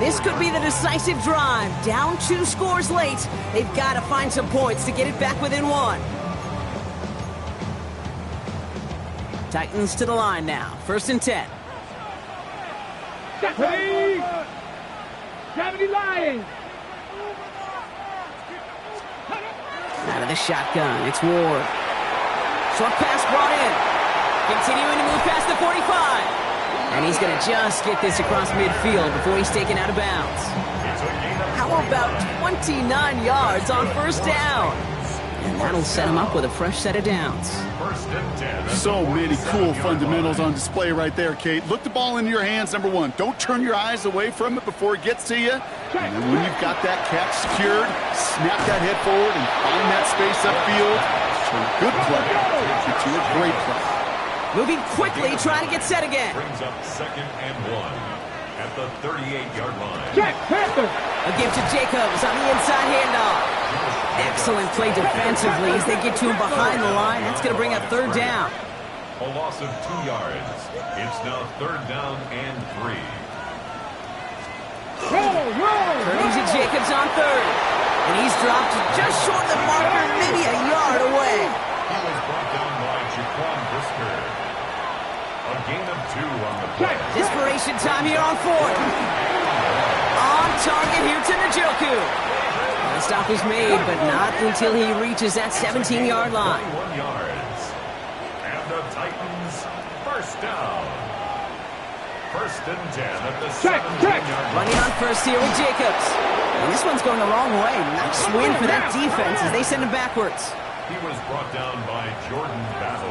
This could be the decisive drive. Down 2 scores late. They've got to find some points to get it back within 1. Titans to the line now. 1st and 10. 70 Lions. Out of the shotgun, it's Ward. Short pass brought in. Continuing to move past the 45. And he's going to just get this across midfield before he's taken out of bounds. How about 29 yards on 1st down? And that'll set him up with a fresh set of downs. So many cool fundamentals on display right there, Kate. Look the ball into your hands, number 1. Don't turn your eyes away from it before it gets to you. And then when you've got that catch secured, snap that head forward and find that space upfield. Turn a good play into a great play. Moving quickly, trying to get set again. Brings up 2nd and 1 at the 38-yard line. A give to Jacobs on the inside handoff. Excellent play defensively as they get to him behind the line. That's going to bring up 3rd down. A loss of 2 yards. It's now 3rd down and 3. Turning to Jacobs on 3rd. And he's dropped just short of the marker, maybe a yard away. He was brought down by Jaquan Brisker. A gain of 2 on the play. Desperation time here on 4th. On target here to Njoku. The stop was made, but not until he reaches that 17-yard line. 21 yards. And the Titans, 1st down. 1st and 10 at the 17-yard line. Running on 1st here with Jacobs. And this one's going the wrong way. Nice win for that defense as they send him backwards. He was brought down by Jordan Battle.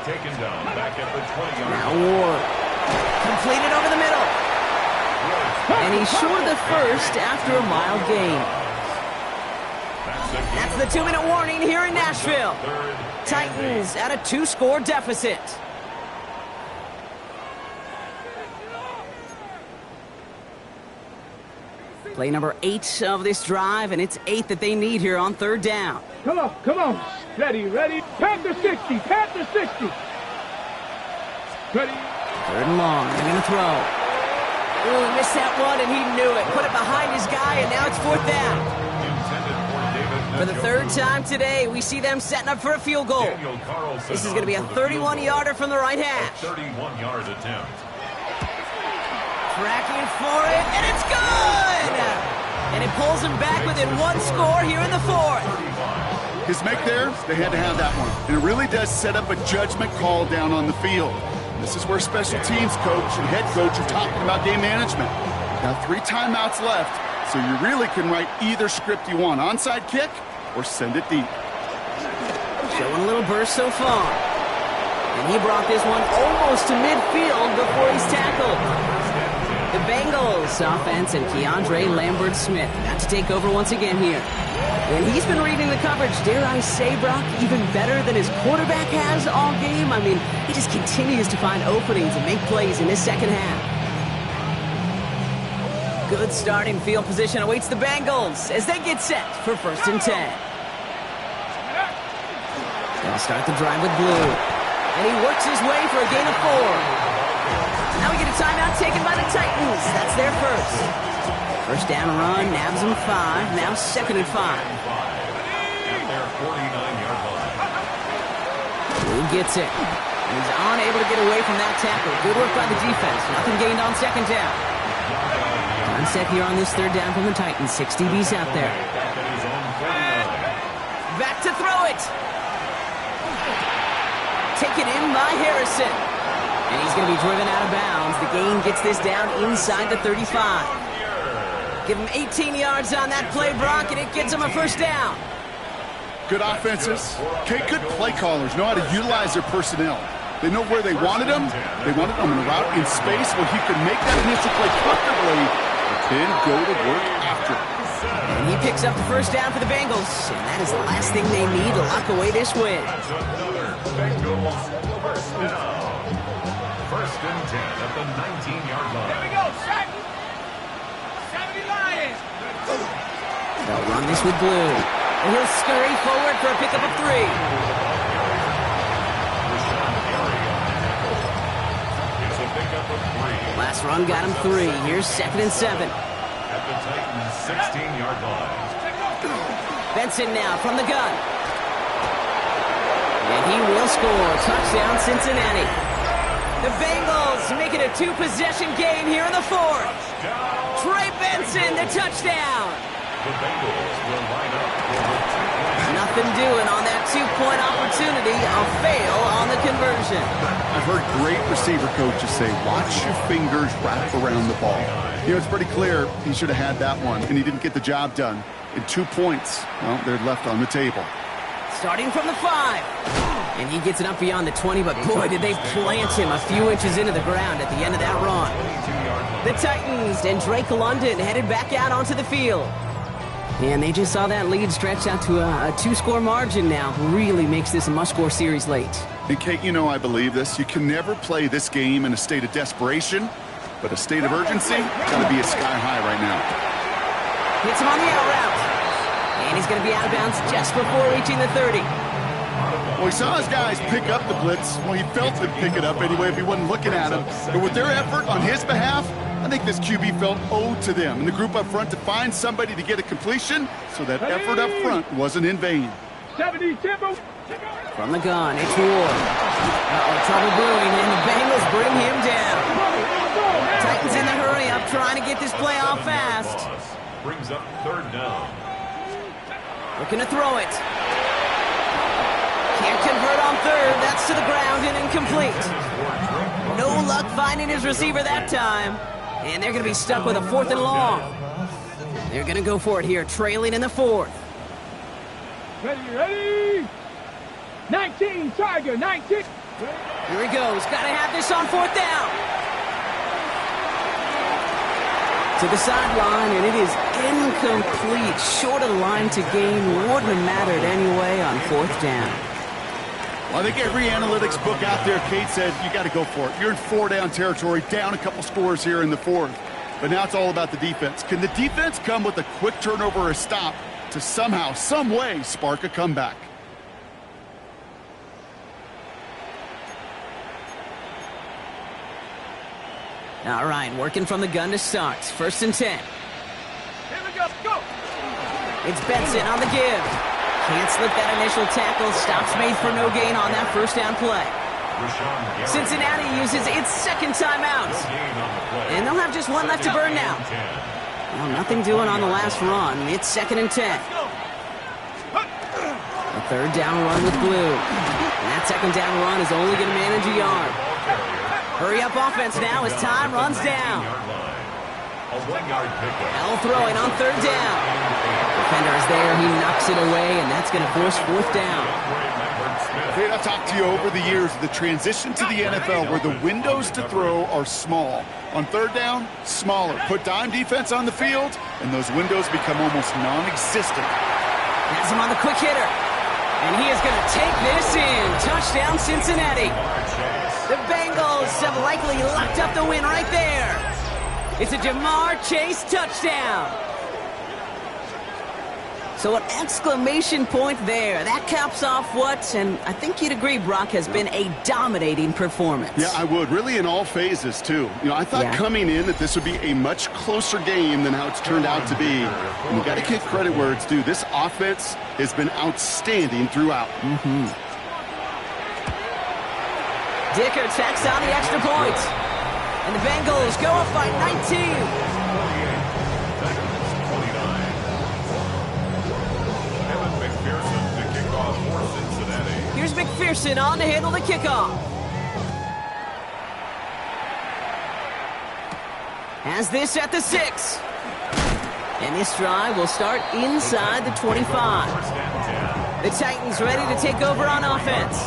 Taken down back at the 20-yard line. Now Ward. Completed over the middle. And he's short of the 1st after a mild gain. That's the 2-minute warning here in Nashville. Titans at a 2-score deficit. Play number 8 of this drive, and it's 8 that they need here on 3rd down. Come on. Ready. Panther 60. Ready. 3rd and long. They're going to throw. Ooh, he missed that one, and he knew it. Put it behind his guy, and now it's 4th down. For the 3rd time today, we see them setting up for a field goal. This is going to be a 31-yarder from the right hash. 31-yard attempt. Tracking for it, and it's good! And it pulls him back within 1 score here in the 4th. His make there, they had to have that one. And it really does set up a judgment call down on the field. This is where special teams coach and head coach are talking about game management. Now 3 timeouts left, so you really can write either script you want. Onside kick or send it deep. Showing a little burst so far. And he brought this one almost to midfield before he's tackled. The Bengals offense and Keandre Lambert-Smith about to take over once again here. And he's been reading the coverage, dare I say, Brock, even better than his quarterback has all game. I mean, he just continues to find openings and make plays in this 2nd half. Good starting field position awaits the Bengals as they get set for 1st and 10. They'll start the drive with blue. And he works his way for a gain of 4. Now we get a timeout taken by the Titans. That's their 1st. 1st down run, nabs him 5. Now 2nd and 5. At their 49-yard line. Blue gets it. And he's unable to get away from that tackle. Good work by the defense. Nothing gained on 2nd down. Time set here on this 3rd down from the Titans. 6 DBs out there. Back to throw it. Taken in by Harrison. And he's going to be driven out of bounds. The gain gets this down inside the 35. Give him 18 yards on that play, Brock, and it gets him a 1st down. good offenses. Okay, good play callers know how to utilize their personnel. They know where they wanted him. They wanted him in a route in space where he could make that initial play comfortably, but then go to work after it. And he picks up the first down for the Bengals, and that is the last thing they need to lock away this win. That's another Bengals first down. First and 10 at the 19-yard line. Here we go, Shaq. 70 Lions. They'll run this with Blue. And he'll scurry forward for a pickup of 3. It's a pickup of 3 Last run got him 3. Here's 2nd and 7. at the Titans' 16-yard line. Benson now from the gun. And he will score. Touchdown, Cincinnati. The Bengals make it a 2-possession game here in the 4th. Trey Benson, the touchdown. The Bengals will line up for the 2-point. Nothing doing on that 2-point opportunity. A fail on the conversion. I've heard great receiver coaches say, watch your fingers wrap around the ball. You know, it's pretty clear he should have had that one, and he didn't get the job done. And 2 points, well, they're left on the table. Starting from the 5. And he gets it up beyond the 20, but boy, did they plant him a few inches into the ground at the end of that run. The Titans and Drake London headed back out onto the field. And they just saw that lead stretch out to a 2-score margin now. Really makes this a must-score series late. And Kate, you know I believe this. You can never play this game in a state of desperation, but a state of urgency got to be a sky high right now. Hits him on the out route. And he's going to be out of bounds just before reaching the 30. Well, he saw his guys pick up the blitz. Well, he felt them pick it up anyway if he wasn't looking at him. But with their effort on his behalf, I think this QB felt owed to them and the group up front to find somebody to get a completion, so that effort up front wasn't in vain. 70 Timber. From the gun, it's Ward. Trouble brewing, and the Bengals bring him down. Titans in the hurry up, trying to get this play off fast. Brings up 3rd down. Looking to throw it. Can't convert on 3rd. That's to the ground and incomplete. No luck finding his receiver that time. And they're going to be stuck with a 4th and long. They're going to go for it here, trailing in the 4th. Ready. 19, Tiger, 19. Here he goes. Got to have this on 4th down. To the sideline, and it is incomplete. Short of the line to gain. Wouldn't have mattered anyway on 4th down. Well, I think every analytics book out there, Kate, said you got to go for it. You're in 4-down territory, down a couple scores here in the 4th. But now it's all about the defense. Can the defense come with a quick turnover or a stop to somehow, some way, spark a comeback? All right, working from the gun to start. 1st and 10. Here we go. Go. It's Benson on the give. Can't slip that initial tackle. Stops made for no gain on that 1st down play. Cincinnati uses its 2nd timeout. And they'll have just one left to burn now. Well, nothing doing on the last run. It's 2nd and 10. A 3rd down run with Blue. And that 2nd down run is only going to manage a yard. Hurry up offense now as time runs down. L throwing on 3rd down. Defender is there. He knocks it away, and that's going to force 4th down. Kate, I've talked to you over the years, the transition to the NFL where the windows to throw are small. On 3rd down, smaller. Put dime defense on the field, and those windows become almost non-existent. Has him on the quick hitter. And he is going to take this in. Touchdown, Cincinnati. The Bengals have likely locked up the win right there. It's a Jamar Chase touchdown. So an exclamation point there. That caps off what, and I think you'd agree, Brock, has been a dominating performance. Yeah, I would. Really in all phases, too. You know, I thought coming in that this would be a much closer game than how it's turned out to be. And you got to give credit where it's due. This offense has been outstanding throughout. Dicker tacks on the extra point. And the Bengals go up by 19. Here's McPherson on to handle the kickoff. Has this at the 6. And this drive will start inside the 25. The Titans ready to take over on offense.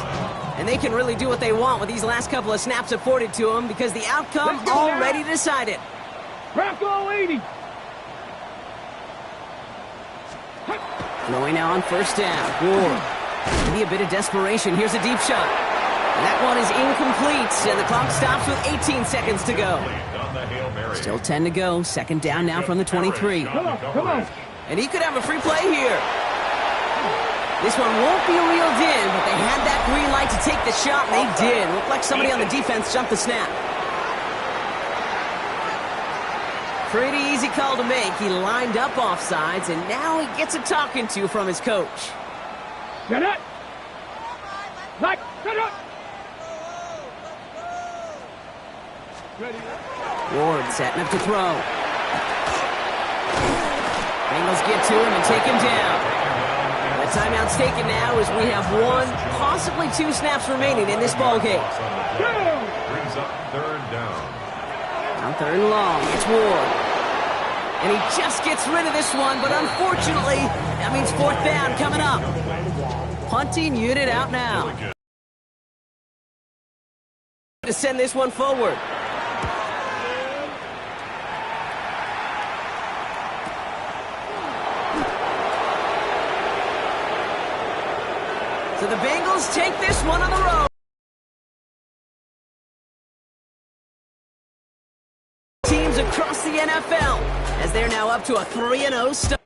And they can really do what they want with these last couple of snaps afforded to them because the outcome already decided. Bronco 80. Throwing now on first down. Ward. Maybe a bit of desperation. Here's a deep shot. And that one is incomplete, and the clock stops with 18 seconds to go. Still 10 to go. Second down now from the 23. Come on. And he could have a free play here. This one won't be reeled in, but they had that green light to take the shot, and they did. Looked like somebody on the defense jumped the snap. Pretty easy call to make. He lined up offsides, and now he gets a talking to from his coach. Get it. Like, get it. Ready. Ward setting up to throw. Bengals get to him and take him down. The timeout's taken now as we have one, possibly two snaps remaining in this ballgame. Brings up third down. On third and long, it's Ward. And he just gets rid of this one, but unfortunately, that means fourth down coming up. Punting unit out now. To send this one forward. So the Bengals take this one on the road. Teams across the NFL as they're now up to a 3-0 start.